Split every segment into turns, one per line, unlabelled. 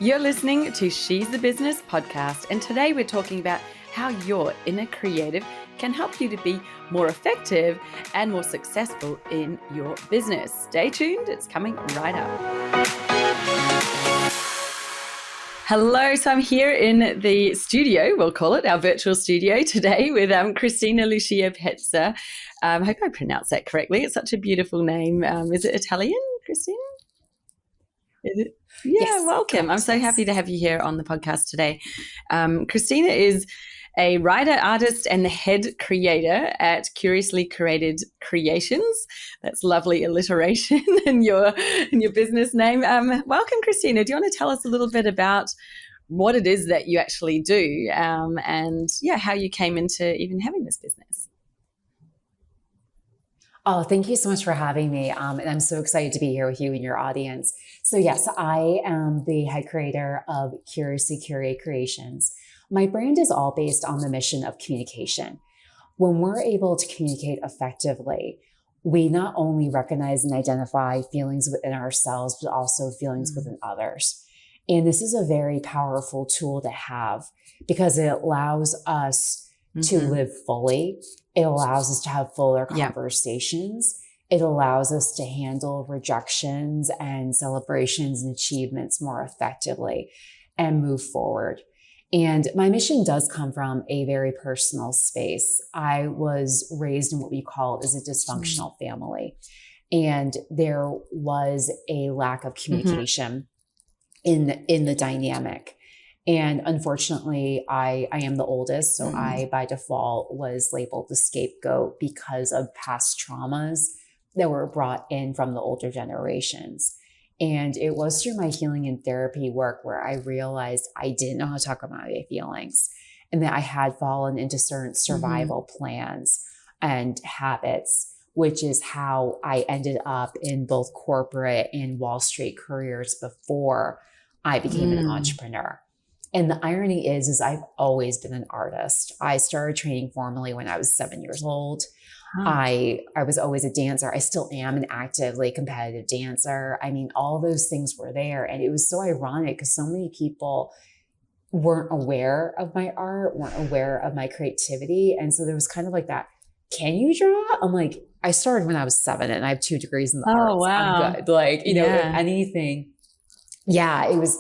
You're listening to She's the Business podcast, and today we're talking about how your inner creative can help you to be more effective and more successful in your business. Stay tuned, it's coming right up. Hello, so I'm here in the studio, we'll call it our virtual studio today with Kristina Lucia Pezza. I hope I pronounced that correctly. It's such a beautiful name. Is it Italian, Kristina? Is it? Yeah, yes, welcome. Correct. I'm so happy to have you here on the podcast today. Kristina is a writer, artist, and the head creator at Curiously Curated Creations. That's lovely alliteration in your business name. Welcome, Kristina. Do you want to tell us a little bit about what it is that you actually do, and how you came into even having this business?
Oh, thank you so much for having me. And I'm so excited to be here with you and your audience. So yes, I am the head creator of Curiously Curated Creations. My brand is all based on the mission of communication. When we're able to communicate effectively, we not only recognize and identify feelings within ourselves, but also feelings within others. And this is a very powerful tool to have because it allows us to live fully. It allows us to have fuller conversations. It allows us to handle rejections and celebrations and achievements more effectively and move forward. And my mission does come from a very personal space. I was raised in what we call as a dysfunctional family. And there was a lack of communication in the dynamic. And unfortunately, I am the oldest, so I, by default, was labeled the scapegoat because of past traumas that were brought in from the older generations. And it was through my healing and therapy work where I realized I didn't know how to talk about my feelings and that I had fallen into certain survival plans and habits, which is how I ended up in both corporate and Wall Street careers before I became an entrepreneur. And the irony is I've always been an artist. I started training formally when I was 7 years old. I was always a dancer. I still am an actively competitive dancer. I mean, all those things were there. And it was so ironic because so many people weren't aware of my art, weren't aware of my creativity. And so there was kind of like that, can you draw? I'm like, I started when I was 7 and I have 2 degrees in the arts.
Wow.
I'm good. Like, you know, anything. Yeah, it was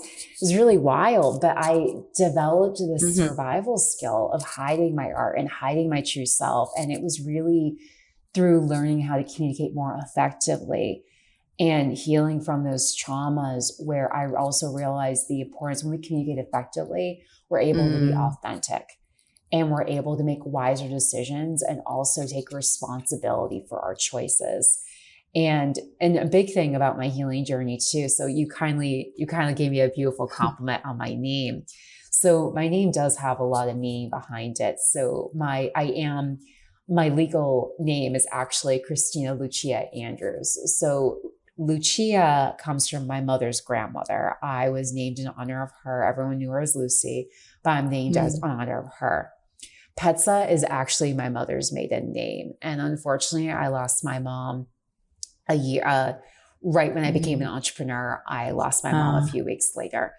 really wild, but I developed this survival skill of hiding my art and hiding my true self. And it was really through learning how to communicate more effectively and healing from those traumas where I also realized the importance when we communicate effectively, we're able to be authentic and we're able to make wiser decisions and also take responsibility for our choices. And a big thing about my healing journey too. So you kindly gave me a beautiful compliment on my name. So my name does have a lot of meaning behind it. So my legal name is actually Kristina Lucia Andrews. So Lucia comes from my mother's grandmother. I was named in honor of her. Everyone knew her as Lucy, but I'm named as in honor of her. Pezza is actually my mother's maiden name. And unfortunately, I lost my mom a year, right when I became an entrepreneur. I lost my mom a few weeks later.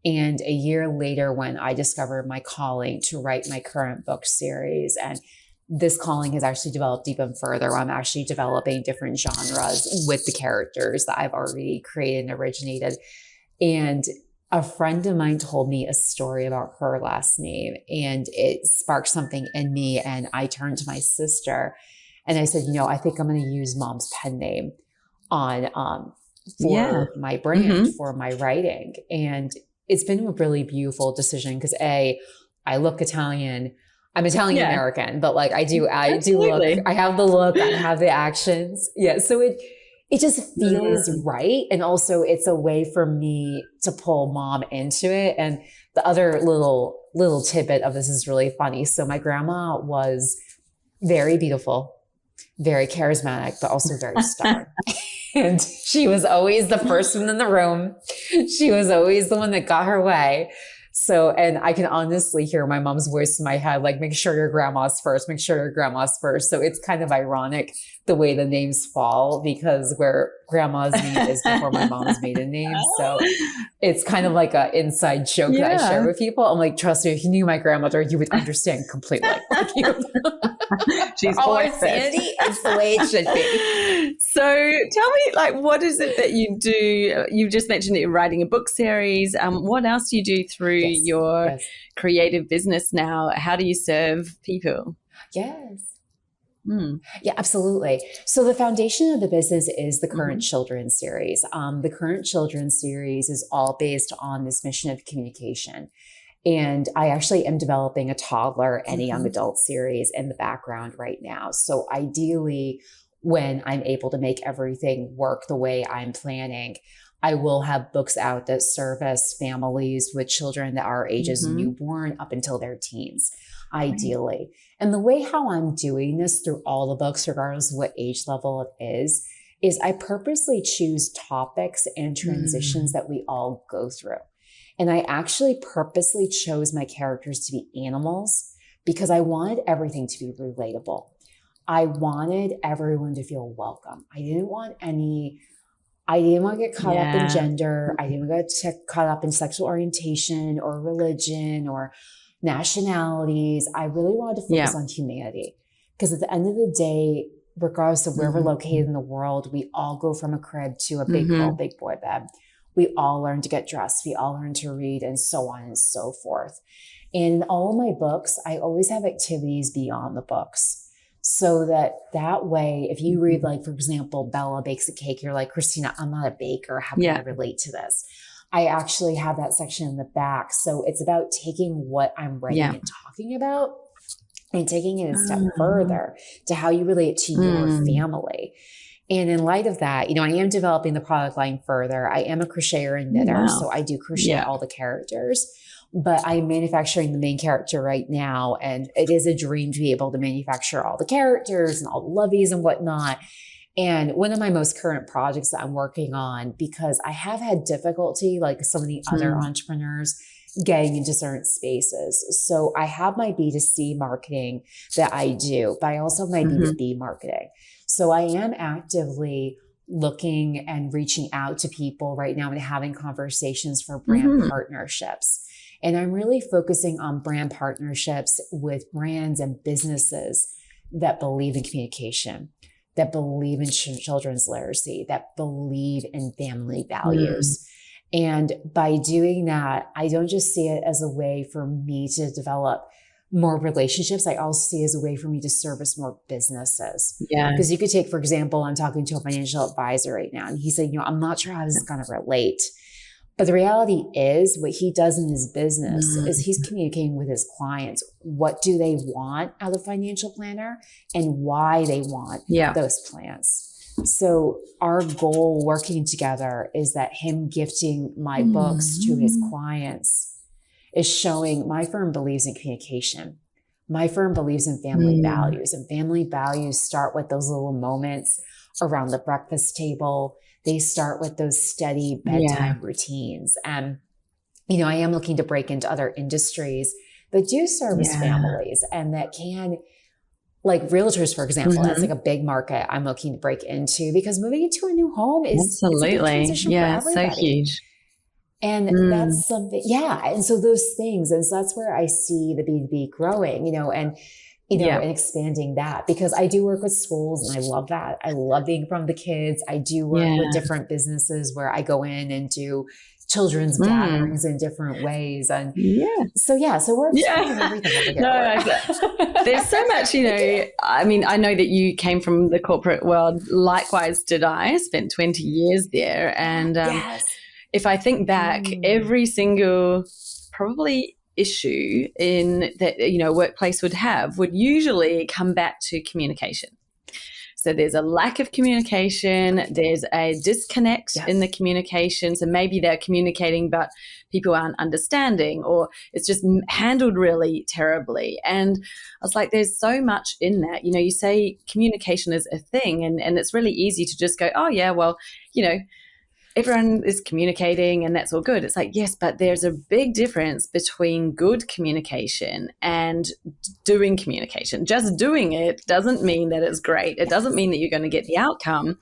And a year later, when I discovered my calling to write my current book series, and this calling has actually developed even further. I'm actually developing different genres with the characters that I've already created and originated. And a friend of mine told me a story about her last name, and it sparked something in me. And I turned to my sister and I said, I think I'm going to use mom's pen name for my brand, for my writing. And it's been a really beautiful decision because I look Italian. I'm Italian American, but like I do look, I have the look, I have the actions. Yeah. So it just feels right. And also it's a way for me to pull mom into it. And the other little tidbit of this is really funny. So my grandma was very beautiful, very charismatic, but also very stubborn. And she was always the first one in the room. She was always the one that got her way. So, and I can honestly hear my mom's voice in my head, like, make sure your grandma's first, make sure your grandma's first. So it's kind of ironic the way the names fall, because where grandma's name is before my mom's maiden name. So it's kind of like an inside joke that I share with people. I'm like, trust me, if you knew my grandmother, you would understand completely.
She's
always Sandy. It's the way it should be.
So tell me, like, what is it that you do? You just mentioned that you're writing a book series. What else do you do through your creative business now? How do you serve people?
Yes. Yeah, absolutely. So the foundation of the business is the Current Children series. The Current Children series is all based on this mission of communication. And I actually am developing a toddler and a young adult series in the background right now. So ideally, when I'm able to make everything work the way I'm planning, I will have books out that service families with children that are ages newborn up until their teens, ideally. And the way how I'm doing this through all the books, regardless of what age level it is I purposely choose topics and transitions that we all go through. And I actually purposely chose my characters to be animals because I wanted everything to be relatable. I wanted everyone to feel welcome. I didn't want to get caught up in gender. I didn't want to get caught up in sexual orientation or religion or nationalities. I really wanted to focus on humanity, because at the end of the day, regardless of where we're located in the world, we all go from a crib to a big girl, big boy bed. We all learn to get dressed. We all learn to read, and so on and so forth. And in all of my books, I always have activities beyond the books, so that way, if you read, like, for example, Bella bakes a cake, you're like, Kristina, I'm not a baker. How can I relate to this? I actually have that section in the back. So it's about taking what I'm writing and talking about and taking it a step further to how you relate to your family. And in light of that, I am developing the product line further. I am a crocheter and knitter, so I do crochet all the characters, but I'm manufacturing the main character right now. And it is a dream to be able to manufacture all the characters and all the loveys and whatnot. And one of my most current projects that I'm working on, because I have had difficulty, like some of the other entrepreneurs, getting into certain spaces. So I have my B2C marketing that I do, but I also have my B2B marketing. So I am actively looking and reaching out to people right now and having conversations for brand partnerships. And I'm really focusing on brand partnerships with brands and businesses that believe in communication, that believe in children's literacy, that believe in family values. And by doing that, I don't just see it as a way for me to develop more relationships. I also see it as a way for me to service more businesses. Because you could take, for example, I'm talking to a financial advisor right now, and he said, I'm not sure how this is going to relate. But the reality is, what he does in his business is he's communicating with his clients. What do they want out of a financial planner and why they want those plans? So our goal working together is that him gifting my books to his clients is showing my firm believes in communication. My firm believes in family values, and family values start with those little moments around the breakfast table. They start with those steady bedtime routines. And, I am looking to break into other industries that do service families and that can, like realtors, for example, that's like a big market I'm looking to break into, because moving into a new home is it's a big transition for everybody.
So huge.
And that's something, and so those things, and so that's where I see the B2B growing, and expanding that, because I do work with schools and I love that. I love being from the kids. I do work with different businesses where I go in and do children's gatherings in different ways. And so we're exploring everything over here.
There's so much, I mean, I know that you came from the corporate world. Likewise did I. Spent 20 years there. And if I think back, every single probably issue in that workplace would usually come back to communication. So there's a lack of communication, there's a disconnect in the communication. So maybe they're communicating but people aren't understanding, or it's just handled really terribly. And I was like, there's so much in that. You say communication is a thing, and it's really easy to just go, oh yeah, well, everyone is communicating and that's all good. It's like, yes, but there's a big difference between good communication and doing communication. Just doing it doesn't mean that it's great. It doesn't mean that you're going to get the outcome.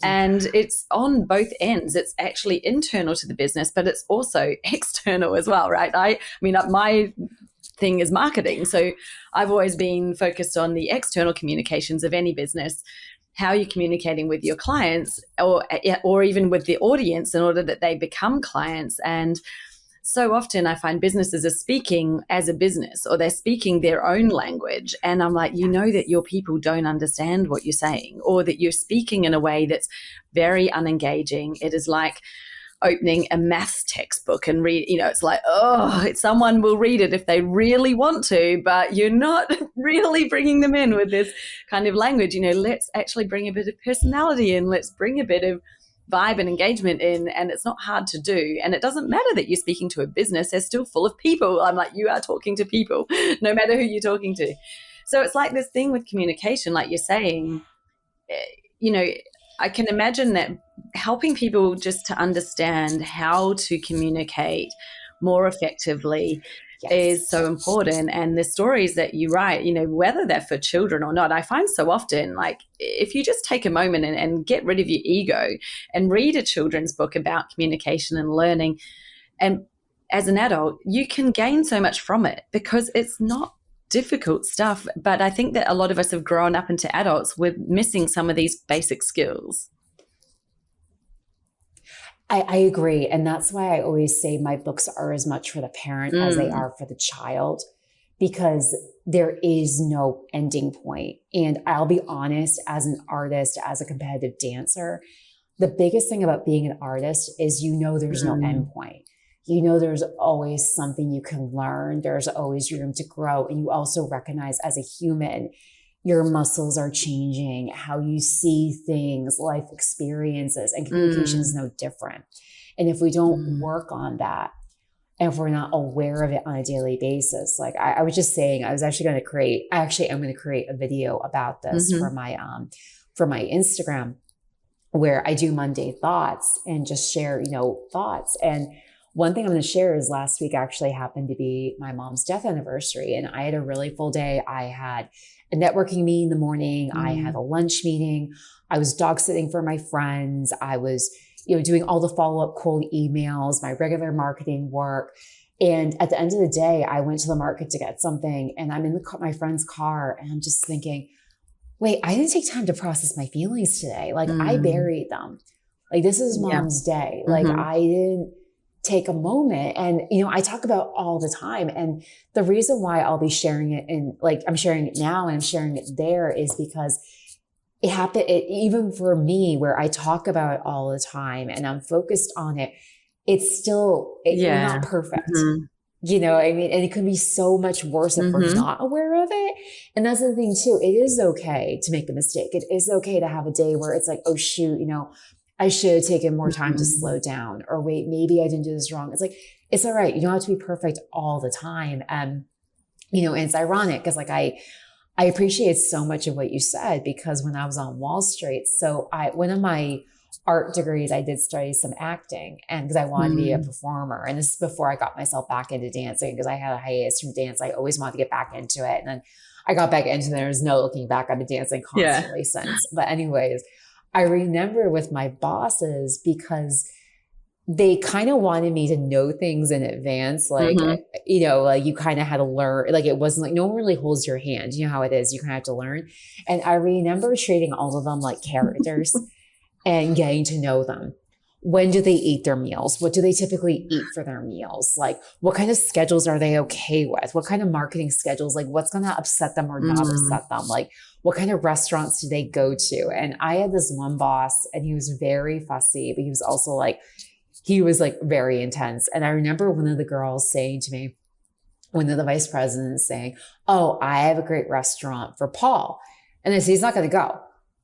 And it's on both ends. It's actually internal to the business, but it's also external as well, right? I mean, my thing is marketing. So I've always been focused on the external communications of any business. How you're communicating with your clients or even with the audience in order that they become clients. And so often I find businesses are speaking as a business, or they're speaking their own language. And I'm like, you know that your people don't understand what you're saying, or that you're speaking in a way that's very unengaging. It is like opening a maths textbook and read, it's like, someone will read it if they really want to, but you're not really bringing them in with this kind of language. Let's actually bring a bit of personality in. Let's bring a bit of vibe and engagement in, and it's not hard to do. And it doesn't matter that you're speaking to a business. They're still full of people. I'm like, you are talking to people, no matter who you're talking to. So it's like this thing with communication, like you're saying, I can imagine that helping people just to understand how to communicate more effectively is so important. And the stories that you write, whether they're for children or not, I find so often, like, if you just take a moment and get rid of your ego and read a children's book about communication and learning, and as an adult, you can gain so much from it because it's not difficult stuff. But I think that a lot of us have grown up into adults with missing some of these basic skills.
I agree. And that's why I always say my books are as much for the parent as they are for the child, because there is no ending point. And I'll be honest, as an artist, as a competitive dancer, the biggest thing about being an artist is, there's no end point. There's always something you can learn. There's always room to grow. And you also recognize as a human, your muscles are changing, how you see things, life experiences, and communication is no different. And if we don't work on that, and if we're not aware of it on a daily basis, like I was just saying, I am going to create a video about this for my Instagram, where I do Monday thoughts and just share, thoughts. And one thing I'm going to share is last week actually happened to be my mom's death anniversary. And I had a really full day. I had a networking meeting in the morning. I had a lunch meeting. I was dog sitting for my friends. I was, doing all the follow-up cold emails, my regular marketing work. And at the end of the day, I went to the market to get something, and I'm in my friend's car, and I'm just thinking, wait, I didn't take time to process my feelings today. Like I buried them. Like this is mom's day. Like I didn't take a moment. And, I talk about all the time. And the reason why I'll be sharing it, and like I'm sharing it now and I'm sharing it there, is because it happened, even for me, where I talk about it all the time and I'm focused on it, it's still not perfect. And it could be so much worse if we're not aware of it. And that's the thing too. It is okay to make a mistake. It is okay to have a day where it's like, oh shoot, I should have taken more time to slow down, or wait, maybe I didn't do this wrong. It's like, it's all right. You don't have to be perfect all the time. And it's ironic because like, I appreciate so much of what you said, because when I was on Wall Street, one of my art degrees, I did study some acting, and because I wanted to be a performer. And this is before I got myself back into dancing, because I had a hiatus from dance. I always wanted to get back into it. And then I got back into it. There's no looking back. I've been dancing constantly since. But anyways, I remember with my bosses, because they kind of wanted me to know things in advance. Like, like you kind of had to learn, like, it wasn't like, no one really holds your hand. You know how it is. You kind of have to learn. And I remember treating all of them like characters and getting to know them. When do they eat their meals? What do they typically eat for their meals? Like, what kind of schedules are they okay with? What kind of marketing schedules? Like, what's going to upset them or not upset them? Like, what kind of restaurants do they go to? And I had this one boss, and he was very fussy, but he was also like, very intense. And I remember one of the girls saying to me, one of the vice presidents saying, oh, I have a great restaurant for Paul. And I said, he's not going to go.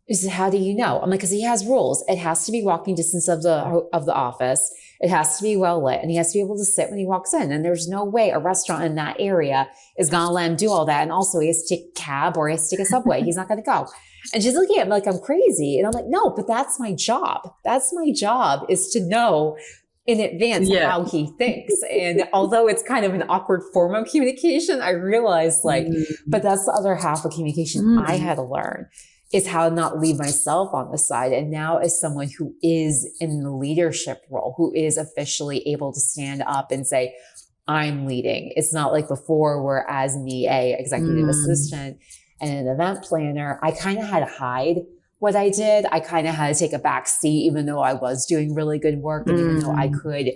He said, how do you know? I'm like, because he has rules. It has to be walking distance of the office. It has to be well lit, and he has to be able to sit when he walks in. And there's no way a restaurant in that area is going to let him do all that. And also he has to take a cab or he has to take a subway. He's not going to go. And she's looking at me like I'm crazy. And I'm like, no, but that's my job. That's my job, is to know in advance how he thinks. And although it's kind of an awkward form of communication, I realized but that's the other half of communication I had to learn, is how to not leave myself on the side. And now, as someone who is in the leadership role, who is officially able to stand up and say, I'm leading. It's not like before where, as me, a executive assistant and an event planner, I kind of had to hide what I did. I kind of had to take a back seat, even though I was doing really good work, and even though I could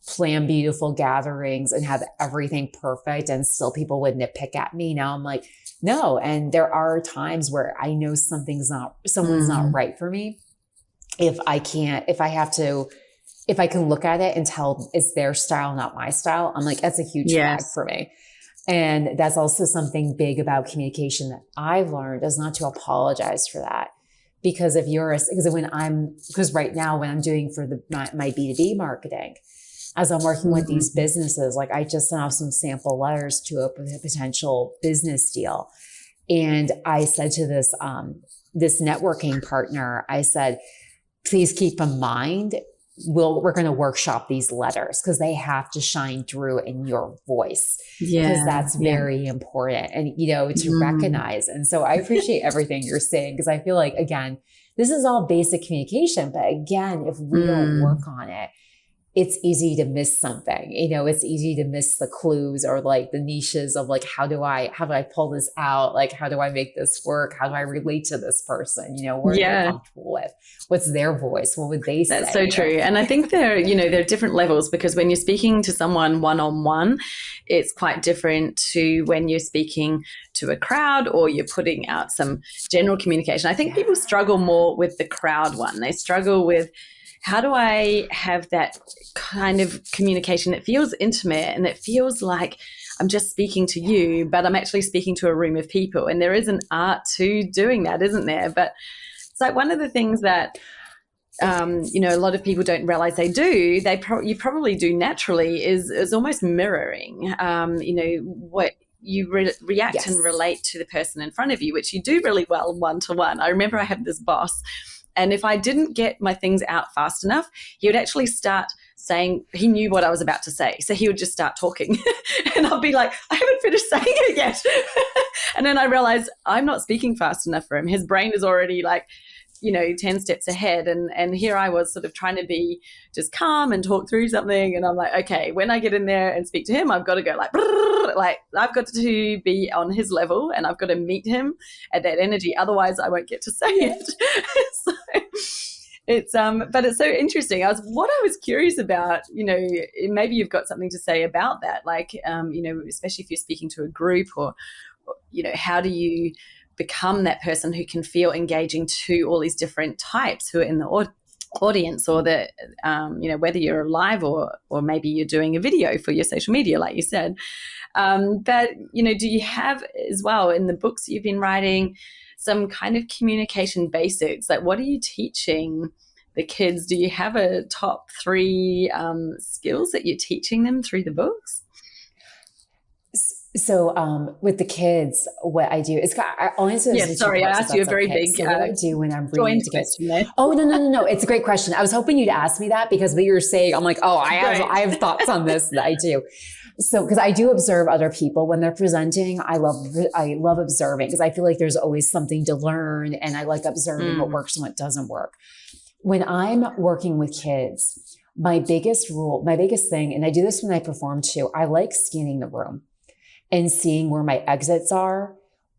plan beautiful gatherings and have everything perfect, and still people would nitpick at me. Now I'm like, no. And there are times where I know someone's not right for me. If I can look at it and tell it's their style, not my style, I'm like, that's a huge flag for me. And that's also something big about communication that I've learned, is not to apologize for that. Because right now when I'm doing for my B2B marketing, as I'm working with these businesses, like I just sent off some sample letters to a potential business deal. And I said to this networking partner, I said, please keep in mind, we're going to workshop these letters because they have to shine through in your voice, because that's very important, and to recognize. And so I appreciate everything you're saying, because I feel like, again, this is all basic communication, but again, if we don't work on it, it's easy to miss something. It's easy to miss the clues or like the niches of like, how do I pull this out? Like, how do I make this work? How do I relate to this person? What are they comfortable with? What's their voice? What would they say?
That's so true. And I think there are different levels, because when you're speaking to someone one-on-one, it's quite different to when you're speaking to a crowd or you're putting out some general communication. I think people struggle more with the crowd one. They struggle with, how do I have that kind of communication that feels intimate and that feels like I'm just speaking to you, but I'm actually speaking to a room of people? And there is an art to doing that, isn't there? But it's like one of the things that, a lot of people don't realize they do, you probably do naturally, is almost mirroring, what you react and relate to the person in front of you, which you do really well one-to-one. I remember I had this boss, and if I didn't get my things out fast enough, he would actually start saying, he knew what I was about to say. So he would just start talking and I'll be like, I haven't finished saying it yet. And then I realized I'm not speaking fast enough for him. His brain is already like, 10 steps ahead. And here I was sort of trying to be just calm and talk through something. And I'm like, okay, when I get in there and speak to him, I've got to go like I've got to be on his level and I've got to meet him at that energy. Otherwise I won't get to say it. So it's, but it's so interesting. What I was curious about, maybe you've got something to say about that. Like, especially if you're speaking to a group or how do you become that person who can feel engaging to all these different types who are in the audience, or the whether you're live or maybe you're doing a video for your social media, like you said. But do you have as well in the books you've been writing some kind of communication basics? Like, what are you teaching the kids? Do you have a top 3 skills that you're teaching them through the books?
So with the kids, what I do is I'll answer this.
Sorry, I asked you a very big.
So what I do when I'm bringing together. Oh no! It's a great question. I was hoping you'd ask me that, because what you were saying, I'm like, I have thoughts on this that I do. So because I do observe other people when they're presenting, I love observing, because I feel like there's always something to learn, and I like observing what works and what doesn't work. When I'm working with kids, my biggest thing, and I do this when I perform too, I like scanning the room and seeing where my exits are,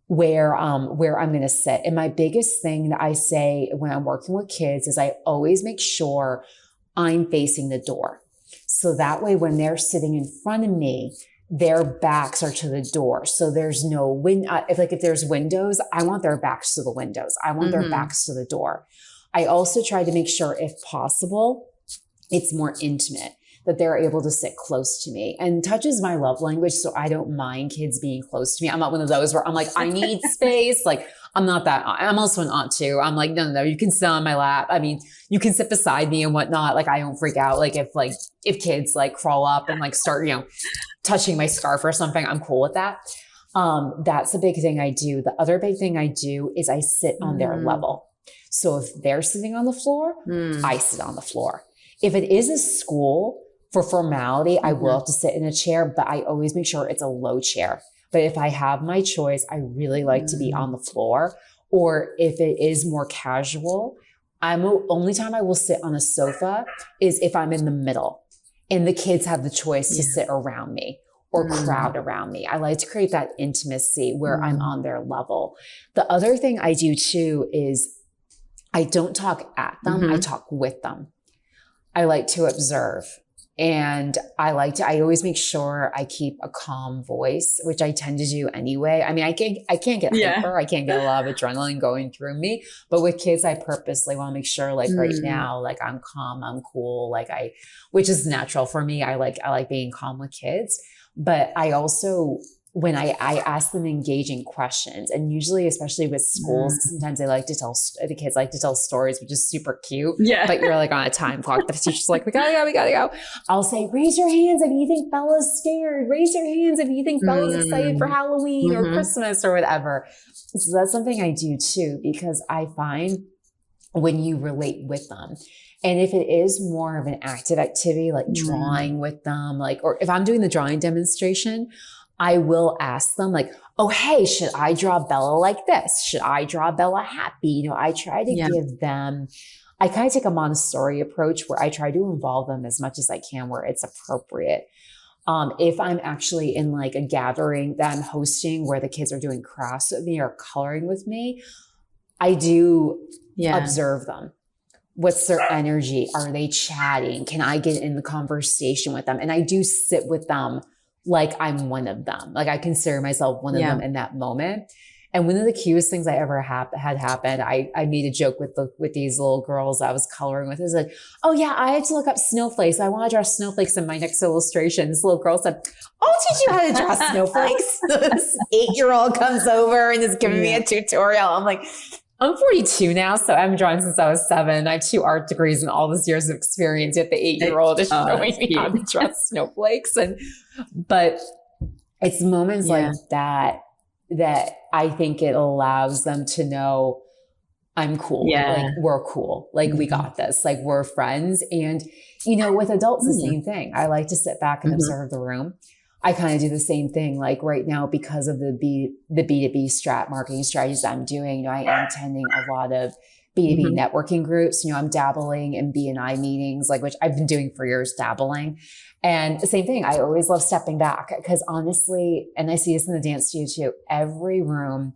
where I'm going to sit. And my biggest thing that I say when I'm working with kids is I always make sure I'm facing the door. So that way, when they're sitting in front of me, their backs are to the door. So there's no if there's windows, I want their backs to the windows. I want their backs to the door. I also try to make sure, if possible, it's more intimate, that they're able to sit close to me. And touch is my love language, so I don't mind kids being close to me. I'm not one of those where I'm like, I need space. Like, I'm not that, I'm also an aunt too. I'm like, no, you can sit on my lap. I mean, you can sit beside me and whatnot. Like I don't freak out. Like if kids like crawl up and like start, touching my scarf or something, I'm cool with that. That's a big thing I do. The other big thing I do is I sit on their level. So if they're sitting on the floor, I sit on the floor. If it is a school, for formality, I will have to sit in a chair, but I always make sure it's a low chair. But if I have my choice, I really like to be on the floor. Or if it is more casual, only time I will sit on a sofa is if I'm in the middle and the kids have the choice to sit around me or crowd around me. I like to create that intimacy where I'm on their level. The other thing I do too is I don't talk at them, I talk with them. I like to observe. And I always make sure I keep a calm voice, which I tend to do anyway. I mean, I can't get hyper. I can't get a lot of adrenaline going through me, but with kids, I purposely want to make sure like right now, like I'm calm, I'm cool. Which is natural for me. I like being calm with kids, but I also, when I ask them engaging questions, and usually, especially with schools, sometimes the kids like to tell stories, which is super cute. Yeah. But you're like on a time clock. The teacher's like, we gotta go. I'll say, raise your hands if you think Bella's scared. Raise your hands if you think Bella's excited for Halloween or Christmas or whatever. So that's something I do too, because I find when you relate with them, and if it is more of an active activity, like drawing with them, or if I'm doing the drawing demonstration, I will ask them like, oh, hey, should I draw Bella like this? Should I draw Bella happy? I try to give them, I kind of take a Montessori approach where I try to involve them as much as I can where it's appropriate. If I'm actually in like a gathering that I'm hosting where the kids are doing crafts with me or coloring with me, I do observe them. What's their energy? Are they chatting? Can I get in the conversation with them? And I do sit with them like I'm one of them. Like I consider myself one of them in that moment. And one of the cutest things I ever had happened, I made a joke with these little girls I was coloring with. It was like, oh yeah, I had to look up snowflakes. I want to draw snowflakes in my next illustration. This little girl said, I'll teach you how to draw snowflakes. This 8-year-old comes over and is giving me a tutorial. I'm like, I'm 42 now, so I've been drawing since I was 7. I have 2 art degrees and all this years of experience. Yet the 8-year-old is showing me how to draw snowflakes. But it's moments like that I think it allows them to know I'm cool. Like we're cool. Like we got this. Like we're friends. And with adults, the same thing. I like to sit back and observe the room. I kind of do the same thing. Like right now, because of the B2B marketing strategies I'm doing, I am attending a lot of B2B networking groups. I'm dabbling in B&I meetings, which I've been doing for years, dabbling. And the same thing, I always love stepping back because honestly, and I see this in the dance studio too, every room,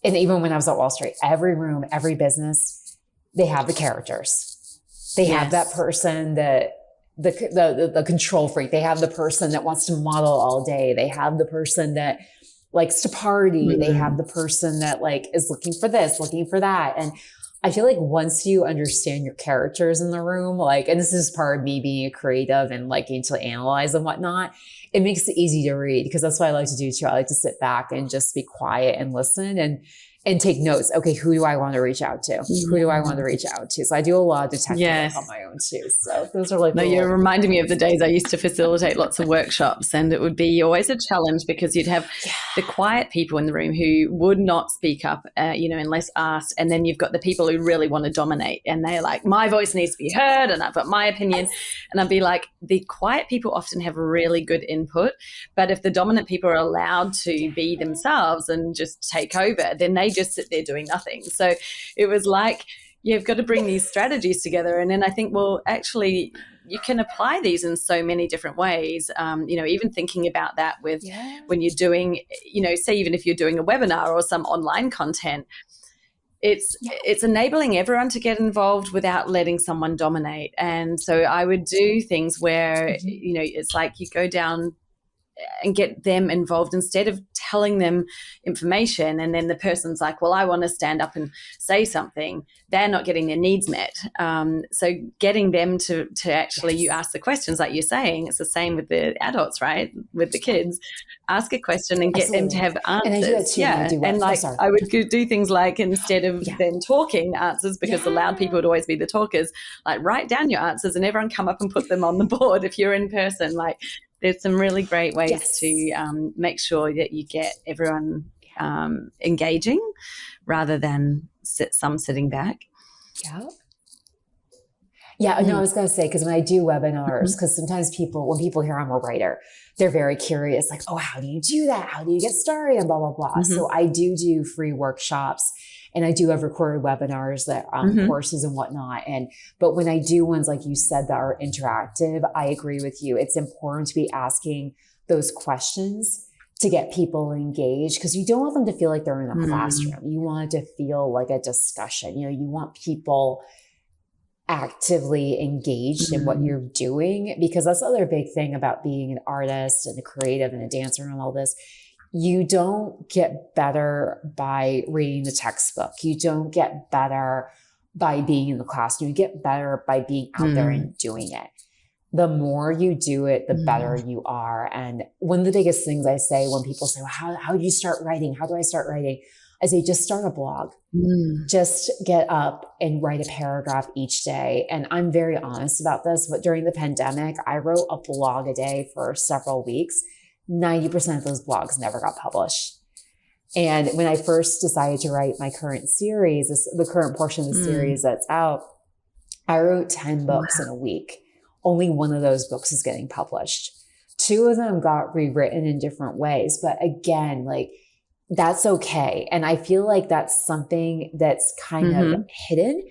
and even when I was at Wall Street, every room, every business, they have the characters. They have that person that the control freak. They have the person that wants to model all day. They have the person that likes to party. They have the person that is looking for this, looking for that. And I feel like once you understand your characters in the room, and this is part of me being a creative and liking to analyze and whatnot, it makes it easy to read because that's what I like to do too. I like to sit back and just be quiet and listen and take notes. Okay, who do I want to reach out to? Who do I want to reach out to? So I do a lot of detective work on my own too. So those are
No, you're reminding me of the days I used to facilitate lots of workshops, and it would be always a challenge because you'd have the quiet people in the room who would not speak up, unless asked. And then you've got the people who really want to dominate and they're like, my voice needs to be heard and I've got my opinion. And I'd be like, the quiet people often have really good input, but if the dominant people are allowed to be themselves and just take over, then they just sit there doing nothing. So it was like, you've got to bring these strategies together. And then I think, well, actually, you can apply these in so many different ways. Even thinking about that with when you're doing, say, even if you're doing a webinar or some online content, it's enabling everyone to get involved without letting someone dominate. And so I would do things where, it's like you go down and get them involved instead of telling them information, and then the person's like, well, I want to stand up and say something, they're not getting their needs met. So getting them to actually, you ask the questions like you're saying, it's the same with the adults, right? With the kids, ask a question and get them to have answers.
And I do that too.
Yeah. And like, I would do things like, instead of them talking answers, because the loud people would always be the talkers, like write down your answers and everyone come up and put them on the board if you're in person. Like, there's some really great ways to make sure that you get everyone engaging rather than some sitting back.
Yeah, no, I was going to say, because when I do webinars, because sometimes when people hear I'm a writer, they're very curious, like, oh, how do you do that? How do you get started? And blah, blah, blah. So I do free workshops, and I do have recorded webinars that courses and whatnot. But when I do ones, like you said, that are interactive, I agree with you. It's important to be asking those questions to get people engaged, because you don't want them to feel like they're in a classroom. You want it to feel like a discussion. You know, you want people actively engaged in what you're doing, because that's the other big thing about being an artist and a creative and a dancer and all this. You don't get better by reading the textbook. You don't get better by being in the classroom. You get better by being out there and doing it. The more you do it, the better you are. And one of the biggest things I say when people say, well, how do you start writing? How do I start writing? I say, just start a blog. Just get up and write a paragraph each day. And I'm very honest about this, but during the pandemic, I wrote a blog a day for several weeks. 90% of those blogs never got published. And when I first decided to write my current series, the current portion of the series that's out, I wrote 10 books in a week. Only one of those books is getting published. 2 of them got rewritten in different ways. But again, like, that's okay. And I feel like that's something that's kind of hidden.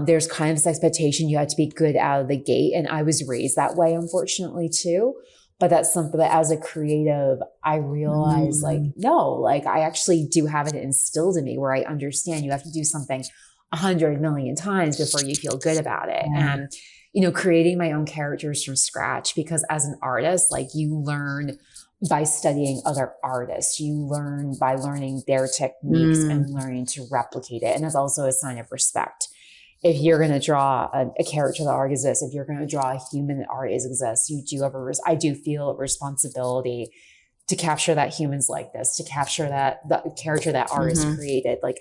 There's kind of this expectation you have to be good out of the gate. And I was raised that way, unfortunately, too. But that's something that as a creative, I realized like, no, like I actually do have it instilled in me, where I understand you have to do something 100 million times before you feel good about it. And, you know, creating my own characters from scratch, because as an artist, like, you learn by studying other artists, you learn by learning their techniques and learning to replicate it. And that's also a sign of respect. If you're going to draw a character that already exists, if you're going to draw a human that already exists, you do have I do feel a responsibility to capture that human's likeness, to capture the character that artist created, like,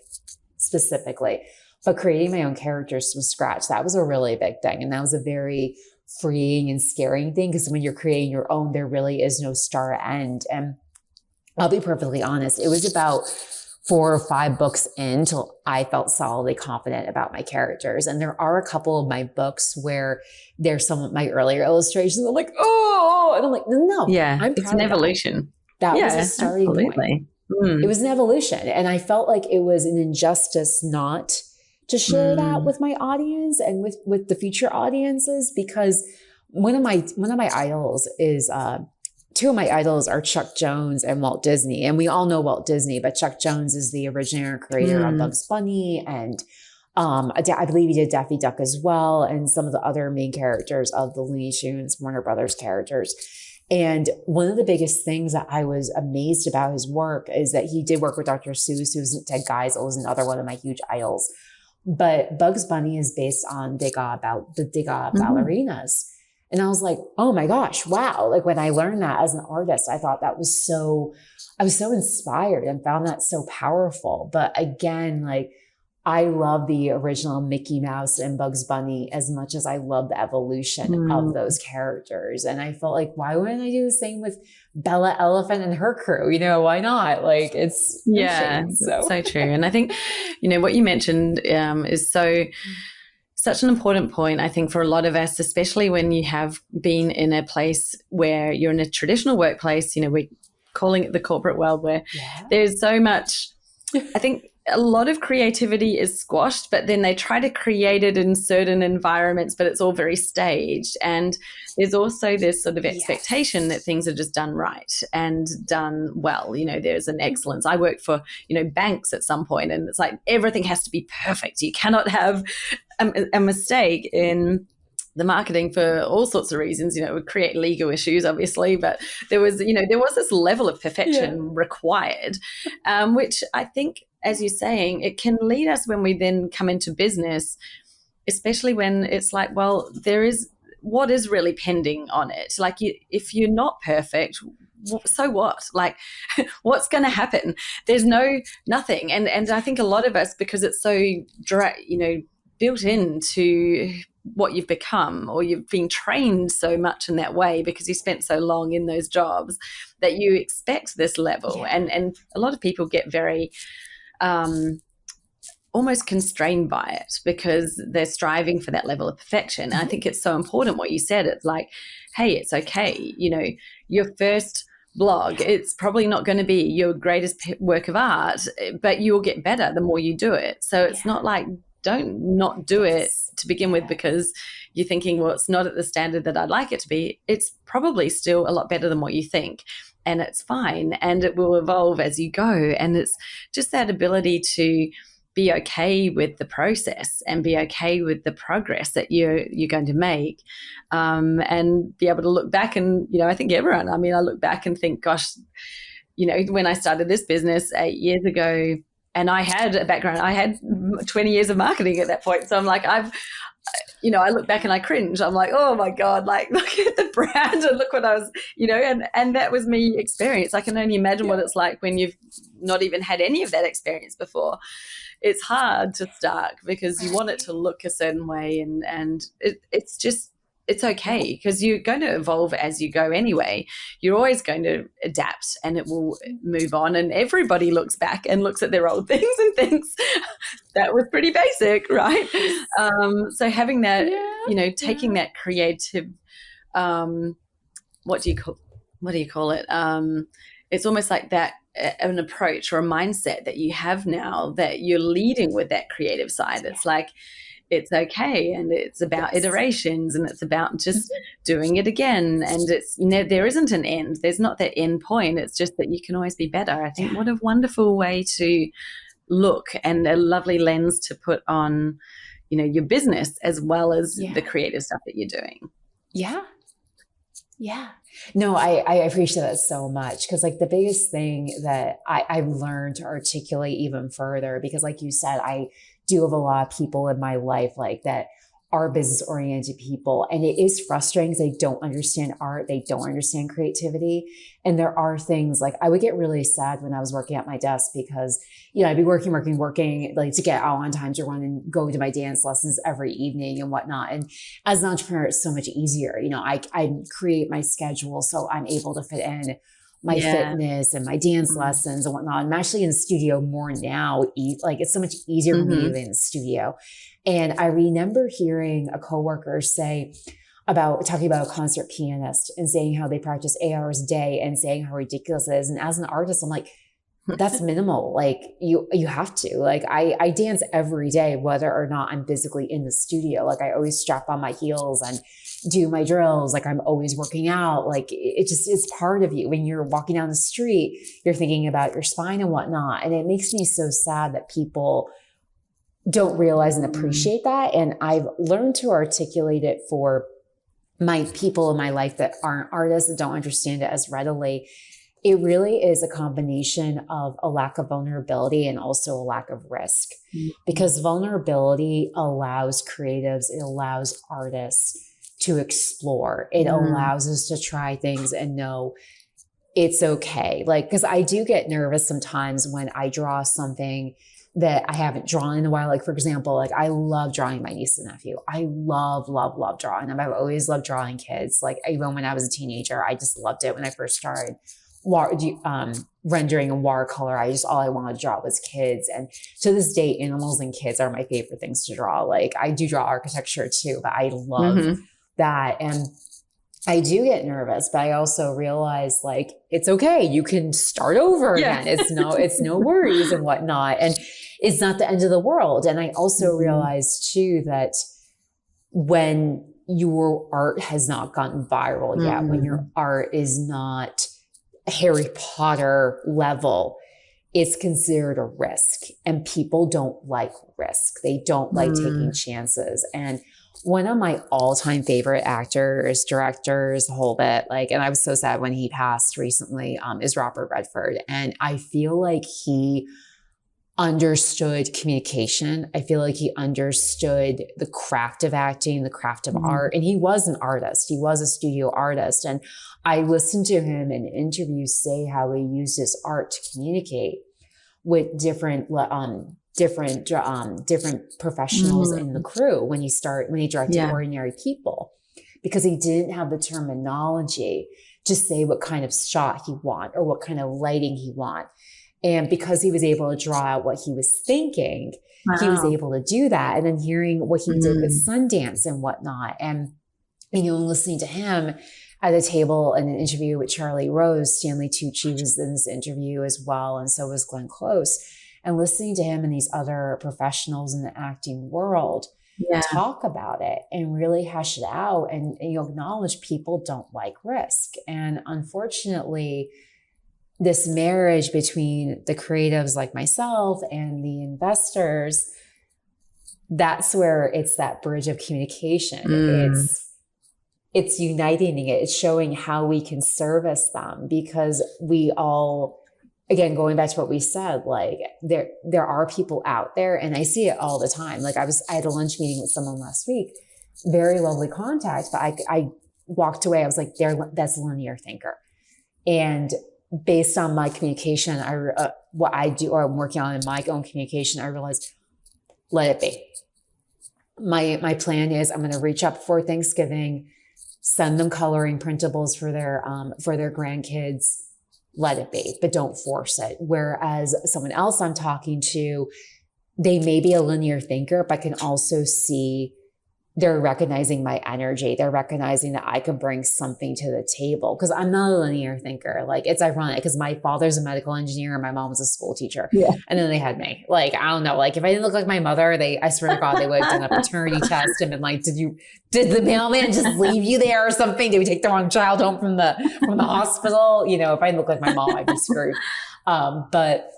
specifically. But creating my own characters from scratch, that was a really big thing. And that was a very freeing and scaring thing, because when you're creating your own, there really is no start end. And I'll be perfectly honest, it was about 4 or 5 books in till I felt solidly confident about my characters. And there are a couple of my books where there's some of my earlier illustrations are like, oh, and I'm like, no,
it's an evolution.
That was a starting point. It was an evolution. And I felt like it was an injustice not to share that with my audience and with the future audiences, because one of my idols is, 2 of my idols are Chuck Jones and Walt Disney. And we all know Walt Disney, but Chuck Jones is the originator and creator of Bugs Bunny. And I believe he did Daffy Duck as well, and some of the other main characters of the Looney Tunes, Warner Brothers characters. And one of the biggest things that I was amazed about his work is that he did work with Dr. Seuss, who's Ted Geisel, is another one of my huge idols. But Bugs Bunny is based on the Degas ballerinas. And I was like, oh my gosh, wow. Like, when I learned that as an artist, I thought I was so inspired and found that so powerful. But again, like, I love the original Mickey Mouse and Bugs Bunny as much as I love the evolution of those characters. And I felt like, why wouldn't I do the same with Bella Elephant and her crew? You know, why not? Like, it's
so true. And I think, you know, what you mentioned is such an important point, I think, for a lot of us, especially when you have been in a place where you're in a traditional workplace. You know, we're calling it the corporate world, where there's so much, I think, a lot of creativity is squashed, but then they try to create it in certain environments, but it's all very staged. And there's also this sort of expectation that things are just done right and done well. You know, there's an excellence. I worked for, you know, banks at some point, and it's like everything has to be perfect. You cannot have a mistake in the marketing for all sorts of reasons. It would create legal issues, obviously, but there was this level of perfection required, which I think, as you're saying, it can lead us when we then come into business, especially when it's like, well, there is what is really pending on it. Like, if you're not perfect, so what? Like, what's going to happen? There's nothing. And I think a lot of us, because it's so built into what you've become, or you've been trained so much in that way because you spent so long in those jobs, that you expect this level. And a lot of people get very almost constrained by it because they're striving for that level of perfection. And I think it's so important what you said. It's like, hey, it's okay. Your first blog, it's probably not going to be your greatest work of art, but you will get better the more you do it. So it's not like, don't not do it to begin with because you're thinking, well, it's not at the standard that I'd like it to be. It's probably still a lot better than what you think, and it's fine, and it will evolve as you go. And it's just that ability to be okay with the process and be okay with the progress that you're going to make, and be able to look back. And I think everyone, I look back and think, gosh, when I started this business 8 years ago, and I had a background, I had 20 years of marketing at that point. So I'm like, I look back and I cringe. I'm like, oh my God, like, look at the brand and look what I was, and that was me experience. I can only imagine what it's like when you've not even had any of that experience before. It's hard to start because you want it to look a certain way, and it's okay because you're going to evolve as you go anyway. You're always going to adapt, and it will move on. And everybody looks back and looks at their old things and thinks that was pretty basic, right? So having that, taking that creative, what do you call it? It's almost like that, an approach or a mindset that you have now that you're leading with that creative side. It's like, it's okay, and it's about iterations, and it's about just doing it again. And it's there isn't an end. There's not that end point. It's just that you can always be better. I think what a wonderful way to look, and a lovely lens to put on, your business as well as the creative stuff that you're doing.
Yeah. Yeah. No, I appreciate that so much, because like the biggest thing that I've learned to articulate even further, because like you said, I do have a lot of people in my life like that are business oriented people. And it is frustrating because they don't understand art. They don't understand creativity. And there are things like I would get really sad when I was working at my desk because, I'd be working, like to get out on time to run and go to my dance lessons every evening and whatnot. And as an entrepreneur, it's so much easier. I create my schedule so I'm able to fit in my fitness and my dance lessons and whatnot. I'm actually in the studio more now. Like it's so much easier for me to be in the studio. And I remember hearing a coworker talking about a concert pianist and saying how they practice 8 hours a day and saying how ridiculous it is. And as an artist, I'm like, that's minimal. Like you have to, like, I dance every day, whether or not I'm physically in the studio. Like I always strap on my heels and do my drills. Like I'm always working out. Like it's part of you. When you're walking down the street, you're thinking about your spine and whatnot. And it makes me so sad that people don't realize and appreciate that. And I've learned to articulate it for my people in my life that aren't artists, that don't understand it as readily. It really is a combination of a lack of vulnerability and also a lack of risk, because vulnerability allows creatives, it allows artists to explore. It allows us to try things and know it's okay. Like, because I do get nervous sometimes when I draw something that I haven't drawn in a while. Like, for example, like I love drawing my niece and nephew. I love drawing them. I've always loved drawing kids. Like even when I was a teenager, I just loved it when I first started rendering in watercolor. All I wanted to draw was kids. And to this day, animals and kids are my favorite things to draw. Like I do draw architecture too, but I love that. And I do get nervous, but I also realize like, it's okay. You can start over again. It's no worries and whatnot. And it's not the end of the world. And I also realized too, that when your art has not gotten viral yet, when your art is not Harry Potter level, it's considered a risk, and people don't like risk. They don't like taking chances. And one of my all-time favorite actors, directors, the whole bit, like, and I was so sad when he passed recently, is Robert Redford. And I feel like he understood communication. I feel like he understood the craft of acting, the craft of art. And he was an artist. He was a studio artist. And I listened to him in interviews say how he used his art to communicate with different professionals in the crew when he directed Ordinary People, because he didn't have the terminology to say what kind of shot he want or what kind of lighting he want. And because he was able to draw out what he was thinking, he was able to do that. And then hearing what he did with Sundance and whatnot. And, listening to him at a table in an interview with Charlie Rose, Stanley Tucci was in this interview as well. And so was Glenn Close. And listening to him and these other professionals in the acting world talk about it and really hash it out and acknowledge people don't like risk. And unfortunately, this marriage between the creatives like myself and the investors, that's where it's that bridge of communication. It's uniting it. It's showing how we can service them, because we all, again, going back to what we said, like there are people out there, and I see it all the time. Like I had a lunch meeting with someone last week, very lovely contact, but I walked away. I was like, that's a linear thinker. And based on my communication, what I do or I'm working on in my own communication, I realized, let it be. My plan is I'm going to reach up for Thanksgiving, send them coloring printables for their grandkids. Let it be, but don't force it. Whereas someone else I'm talking to, they may be a linear thinker, but can also see they're recognizing my energy. They're recognizing that I can bring something to the table, because I'm not a linear thinker. Like, it's ironic because my father's a medical engineer and my mom was a school teacher. Yeah. And then they had me. Like, I don't know. Like, if I didn't look like my mother, I swear to God, they would have done a paternity test and been like, did the mailman just leave you there or something? Did we take the wrong child home from the hospital? If I didn't look like my mom, I'd be screwed. But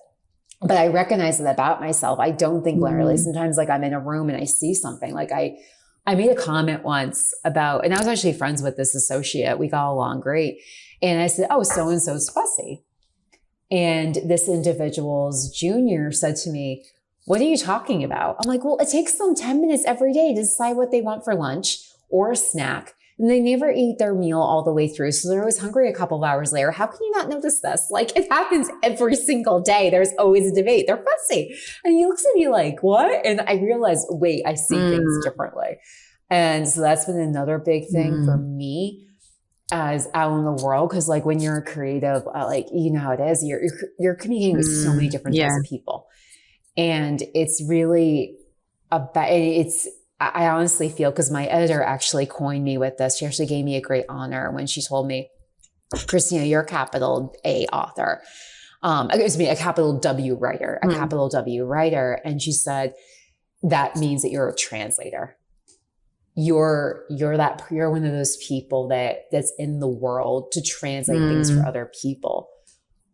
I recognize that about myself. I don't think linearly. Sometimes, like, I'm in a room and I see something. Like, I made a comment once about, and I was actually friends with this associate. We got along great. And I said, oh, so-and-so's fussy. And this individual's junior said to me, what are you talking about? I'm like, well, it takes them 10 minutes every day to decide what they want for lunch or a snack. And they never eat their meal all the way through. So they're always hungry a couple of hours later. How can you not notice this? Like, it happens every single day. There's always a debate. They're fussy. And he looks at me like, what? And I realized, wait, I see things differently. And so that's been another big thing for me as out in the world. Cause like when you're a creative, like, you know how it is, you're communicating with so many different types of people. And it's really I honestly feel, because my editor actually coined me with this. She actually gave me a great honor when she told me, Kristina, you're a capital A author. Excuse me, a capital W writer, a capital W writer. And she said, that means that you're a translator. You're one of those people that's in the world to translate things for other people.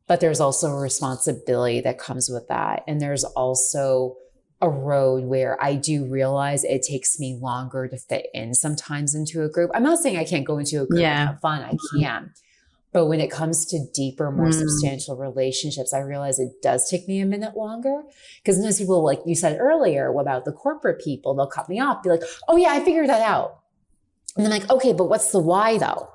But there's also a responsibility that comes with that. And there's also a road where I do realize it takes me longer to fit in sometimes into a group. I'm not saying I can't go into a group and have fun. I can. But when it comes to deeper, more substantial relationships, I realize it does take me a minute longer. Because sometimes people, like you said earlier about the corporate people, they'll cut me off, be like, oh yeah, I figured that out. And then like, okay, but what's the why though?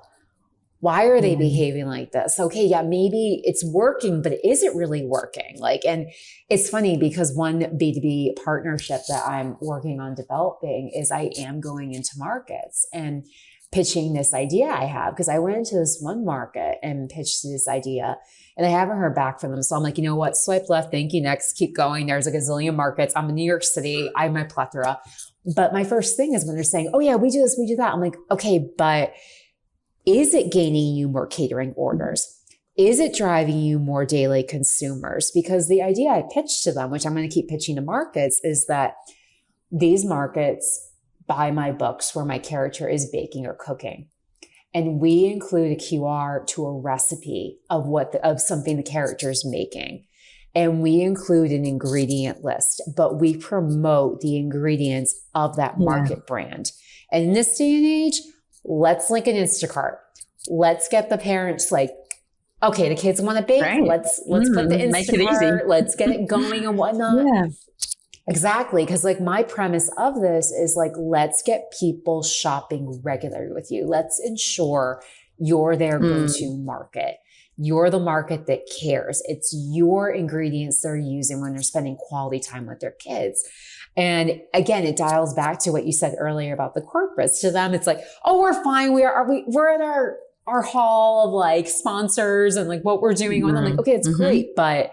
Why are they behaving like this? Okay, yeah, maybe it's working, but is it really working? Like, and it's funny because one B2B partnership that I'm working on developing is I am going into markets and pitching this idea I have, because I went into this one market and pitched this idea and I haven't heard back from them. So I'm like, you know what? Swipe left. Thank you. Next, keep going. There's a gazillion markets. I'm in New York City. I have my plethora. But my first thing is when they're saying, oh yeah, we do this, we do that. I'm like, okay, but is it gaining you more catering orders? Is it driving you more daily consumers? Because the idea I pitched to them, which I'm going to keep pitching to markets, is that these markets buy my books where my character is baking or cooking. And we include a QR to a recipe of something the character is making. and we include an ingredient list, but we promote the ingredients of that market brand. And in this day and age, let's link an Instacart. Let's get the parents like, okay, the kids want to bake.
Right.
Let's put the Instacart,
make it easy.
Let's get it going and whatnot. Exactly. Because like my premise of this is like, let's get people shopping regularly with you. Let's ensure you're their go-to market. You're the market that cares. It's your ingredients they're using when they're spending quality time with their kids. And again, it dials back to what you said earlier about the corporates. To them, it's like, oh, we're fine. We're at our hall of like sponsors and like what we're doing. And I'm like, okay, it's great. But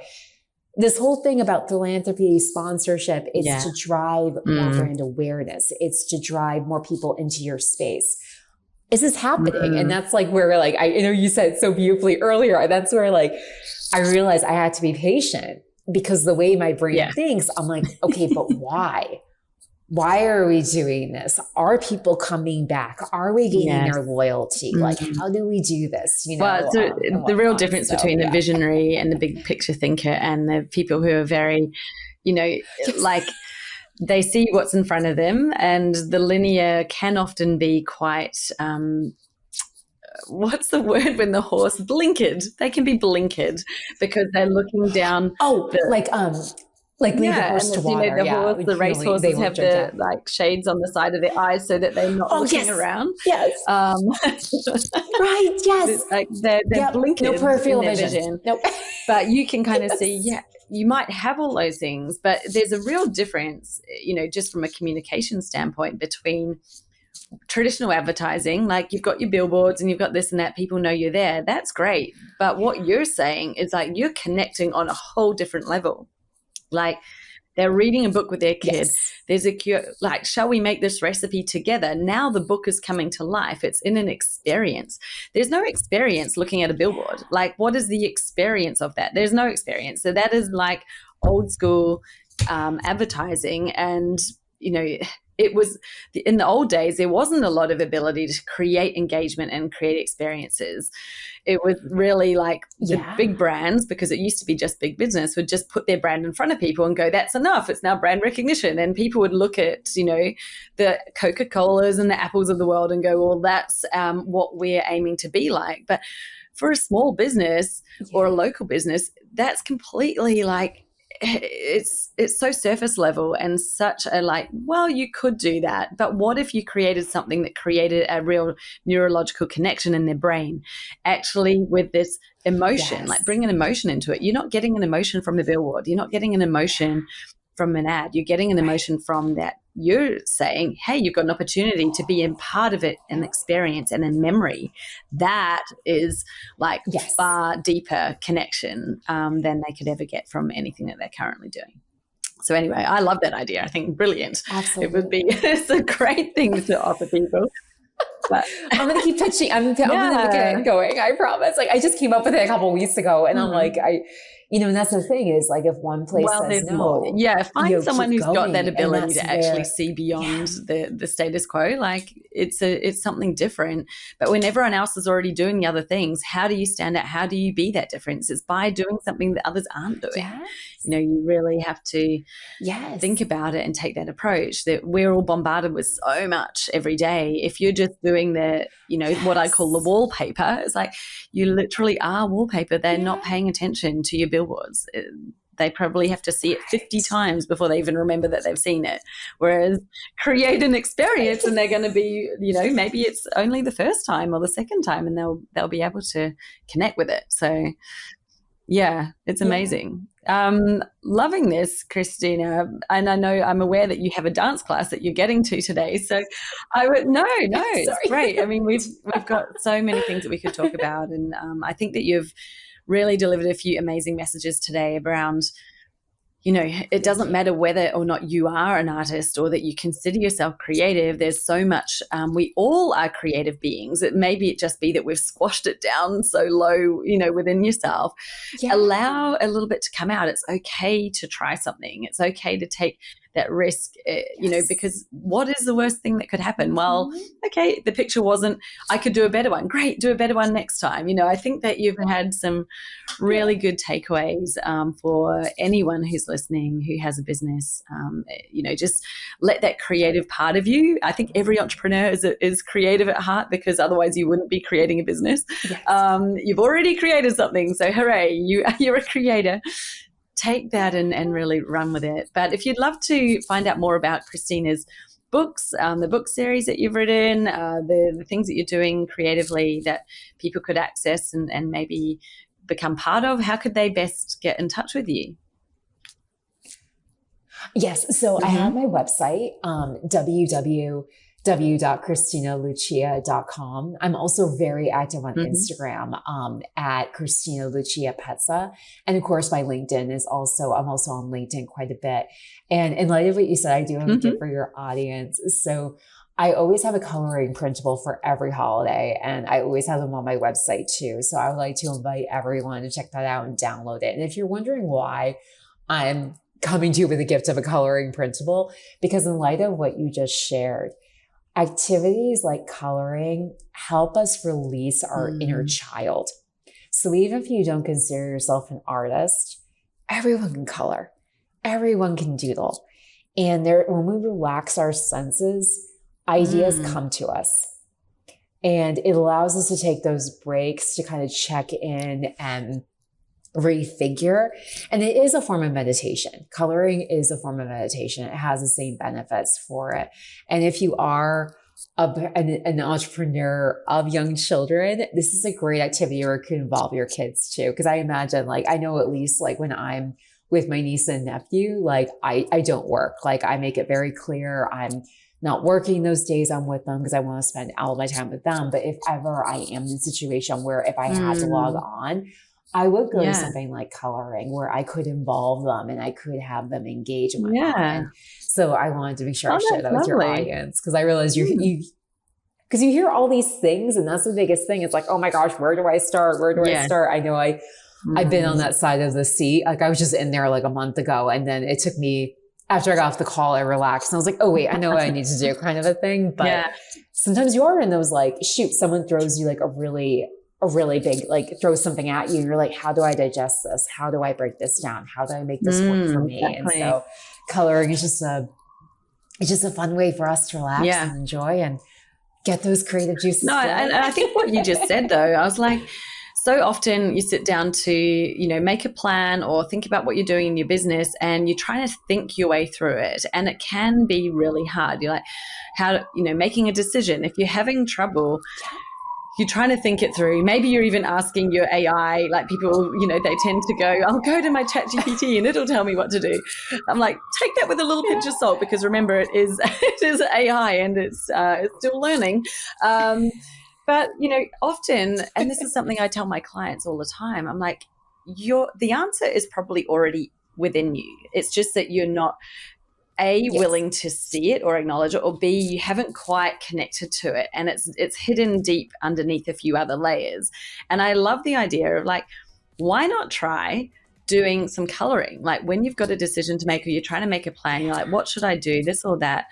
this whole thing about philanthropy, sponsorship is to drive more brand awareness. It's to drive more people into your space. Is this happening? And that's like where like, I know you said so beautifully earlier. That's where like, I realized I had to be patient because the way my brain thinks, I'm like, okay, but why? Why are we doing this? Are people coming back? Are we gaining their loyalty? Like, how do we do this? You know,
well, the real difference between the visionary and the big picture thinker and the people who are very, you know, like they see what's in front of them, and the linear can often be quite, what's the word when the horse blinkered? They can be blinkered because they're looking down.
Like leave the horse to water.
You know, the race horses have the like shades on the side of their eyes so that they're not looking around.
Yes. Right. Yes.
Like they're blinking.
No peripheral vision. Nope.
But you can kind of see, you might have all those things, but there's a real difference, you know, just from a communication standpoint between traditional advertising. Like you've got your billboards and you've got this and that, people know you're there. That's great. But what you're saying is like you're connecting on a whole different level. Like they're reading a book with their kid. There's a cure, like, shall we make this recipe together? Now the book is coming to life. It's in an experience. There's no experience looking at a billboard. Like, what is the experience of that? There's no experience. So that is like old school advertising. And, you know, it was in the old days, there wasn't a lot of ability to create engagement and create experiences. It was really like the big brands, because it used to be just big business, would just put their brand in front of people and go, that's enough. It's now brand recognition. And people would look at, you know, the Coca-Colas and the Apples of the world and go, well, that's what we're aiming to be like. But for a small business or a local business, that's completely like, it's so surface level and such a like, well, you could do that, but what if you created something that created a real neurological connection in their brain, actually with this emotion, like bring an emotion into it. You're not getting an emotion from the billboard. You're not getting an emotion from an ad. You're getting an emotion from that. You're saying, hey, you've got an opportunity to be in part of it, an experience and a memory. That is like far deeper connection than they could ever get from anything that they're currently doing. So anyway, I love that idea. I think brilliant.
Absolutely.
It would be, it's a great thing to offer people. But
I'm going to keep pitching. I'm going to get it going. I promise. Like I just came up with it a couple of weeks ago and I'm like, and that's the thing is like if one place says no,
find someone who's got that ability to actually see beyond the status quo. Like it's something different. But when everyone else is already doing the other things, how do you stand out? How do you be that difference? It's by doing something that others aren't doing. You know, you really have to think about it and take that approach. That we're all bombarded with so much every day. If you're just doing the, you know, what I call the wallpaper, it's like you literally are wallpaper. They're not paying attention to your billboards. They probably have to see it 50 times before they even remember that they've seen it. Whereas create an experience and they're going to be, you know, maybe it's only the first time or the second time and they'll be able to connect with it. So yeah, it's amazing. Loving this, Kristina. And I know I'm aware that you have a dance class that you're getting to today. So I would, no, it's great. I mean, we've got so many things that we could talk about. And I think that you've really delivered a few amazing messages today around, you know, it doesn't matter whether or not you are an artist or that you consider yourself creative. There's so much, we all are creative beings. Maybe it just be that we've squashed it down so low, you know, within yourself. Allow a little bit to come out. It's okay to try something. It's okay to take that risk, because what is the worst thing that could happen? Well, okay, the picture wasn't, I could do a better one. Great, do a better one next time. I think that you've had some really good takeaways for anyone who's listening who has a business. Just let that creative part of you. I think every entrepreneur is creative at heart, because otherwise you wouldn't be creating a business. Yes. You've already created something, so hooray, you're a creator. Take that and really run with it. But if you'd love to find out more about Kristina's books, the book series that you've written, the things that you're doing creatively that people could access and maybe become part of, how could they best get in touch with you?
Yes. So I have my website, www.kristinalucia.com. I'm also very active on Instagram at Kristina Lucia Pezza. And of course, my LinkedIn is also, I'm also on LinkedIn quite a bit. And in light of what you said, I do have a gift for your audience. So I always have a coloring printable for every holiday, and I always have them on my website too. So I would like to invite everyone to check that out and download it. And if you're wondering why I'm coming to you with a gift of a coloring printable, because in light of what you just shared, activities like coloring help us release our inner child. So even if you don't consider yourself an artist, everyone can color, everyone can doodle. And when we relax our senses, ideas come to us. And it allows us to take those breaks to kind of check in and refigure. And it is a form of meditation. Coloring is a form of meditation. It has the same benefits for it. And if you are an entrepreneur of young children, this is a great activity, or it could involve your kids too. Because I imagine, I know at least when I'm with my niece and nephew, I don't work. I make it very clear I'm not working those days I'm with them, because I want to spend all my time with them. But if ever I am in a situation where if I had to log on, I would go to something like coloring, where I could involve them and I could have them engage in my mind. So I wanted to make sure I shared that with your audience, because I realized because you hear all these things, and that's the biggest thing. It's oh my gosh, where do I start? Where do I start? I know I've been on that side of the seat. I was just in there a month ago, and then it took me, after I got off the call, I relaxed and I was oh wait, I know what I need to do, kind of a thing. But sometimes you are in those shoot, someone throws you a really big, throws something at you. And you're how do I digest this? How do I break this down? How do I make this work for me? Definitely. And so coloring is just a fun way for us to relax and enjoy and get those creative juices.
No, and I think what you just said though, I was so often you sit down to, make a plan or think about what you're doing in your business, and you're trying to think your way through it. And it can be really hard. You're making a decision. If you're having trouble, you're trying to think it through. Maybe you're even asking your AI, people, they tend to go, I'll go to my ChatGPT and it'll tell me what to do. I'm take that with a little pinch of salt, because remember, it is AI and it's still learning. But, often, and this is something I tell my clients all the time, I'm the answer is probably already within you. It's just that you're not willing to see it or acknowledge it, or B, you haven't quite connected to it, and it's hidden deep underneath a few other layers. And I love the idea of why not try doing some coloring? When you've got a decision to make, or you're trying to make a plan, you're what should I do, this or that?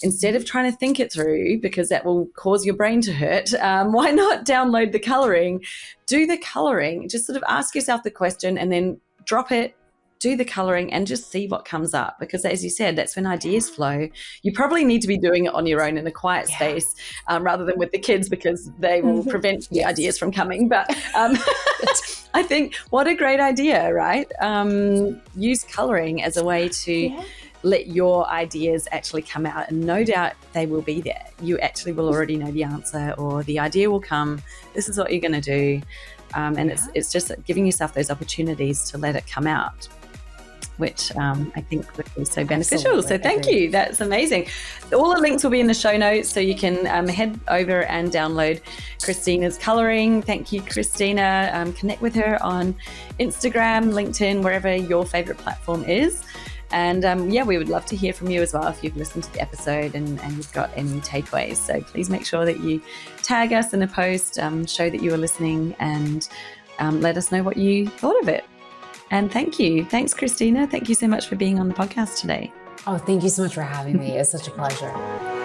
Instead of trying to think it through, because that will cause your brain to hurt, why not download the coloring, do the coloring, just sort of ask yourself the question and then drop it, do the coloring, and just see what comes up. Because as you said, that's when ideas flow. You probably need to be doing it on your own in a quiet space, rather than with the kids, because they will prevent the ideas from coming. But I think what a great idea, right? Use coloring as a way to let your ideas actually come out, and no doubt they will be there. You actually will already know the answer, or the idea will come. This is what you're going to do. And it's just giving yourself those opportunities to let it come out, which I think would be so beneficial. Absolutely. So thank you. That's amazing. All the links will be in the show notes, so you can head over and download Kristina's coloring. Thank you, Kristina. Connect with her on Instagram, LinkedIn, wherever your favorite platform is. And we would love to hear from you as well if you've listened to the episode and you've got any takeaways. So please make sure that you tag us in a post, show that you are listening, and let us know what you thought of it. And thank you. Thanks, Kristina. Thank you so much for being on the podcast today.
Oh, thank you so much for having me. It's such a pleasure.